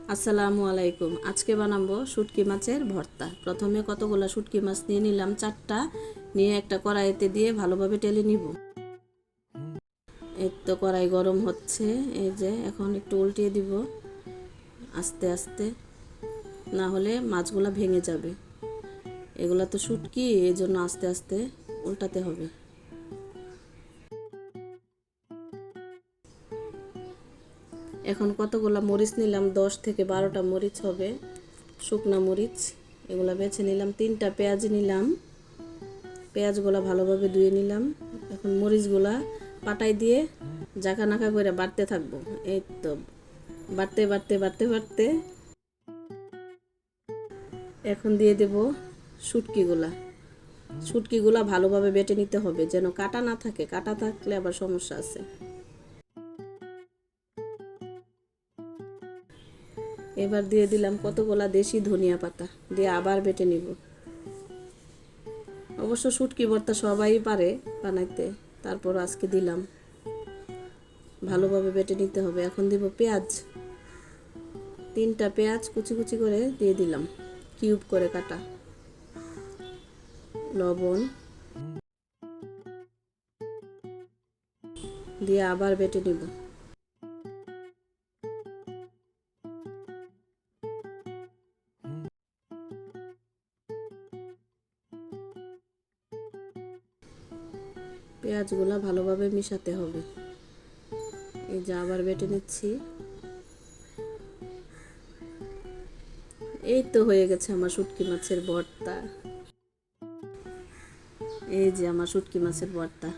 আসসালামু আলাইকুম। আজকে বানাবো শুটকি মাছের ভর্তা। প্রথমে কতগুলো শুটকি মাছ নিয়ে নিলাম, 4টা নিয়ে একটা কড়াইতে দিয়ে ভালোভাবে টেলে নিব। এই তো কড়াই গরম হচ্ছে, এই যে এখন একটু উল্টিয়ে দিব আস্তে আস্তে, না হলে মাছগুলো ভেঙে যাবে। এগুলা তো শুটকি, এই জন্য আস্তে আস্তে উল্টাতে হবে। এখন কতগুলো মরিচ নিলাম, 10 থেকে 12টা মরিচ হবে, শুকনা মরিচ। এগুলা বেছে নিলাম। 3টা পেঁয়াজ নিলাম, পেঁয়াজগুলা ভালোভাবে ধুয়ে নিলাম। এখন মরিচগুলা পাটায় দিয়ে জাকা নাকা করে বাটতে থাকবো। এই তো বাটতে বাটতে বাটতে বাটতে এখন দিয়ে দেব শুটকিগুলা। শুটকিগুলা ভালোভাবে বেটে নিতে হবে, যেন কাটা না থাকে। কাটা থাকলে আবার সমস্যা আছে। এবার দিয়ে দিলাম কতগুলা দেশি ধনিয়া পাতা, দিয়ে আবার বেটে নিব। অবশ্য শুটকি ভর্তা সবাই পারে বানাইতে, তারপর আজকে দিলাম। ভালোভাবে বেটে নিতে হবে। এখন দিব পেঁয়াজ, 3টা পেঁয়াজ কুচি কুচি করে দিয়ে দিলাম, কিউব করে কাটা। লবণ দিয়ে আবার বেটে নিব। পেঁয়াজগুলো ভালোভাবে মিশাতে হবে। এই যে আবার বেটে নিচ্ছি। এই তো হয়ে গেছে আমার শুটকি মাছের ভর্তা। এই যে আমার শুটকি মাছের ভর্তা।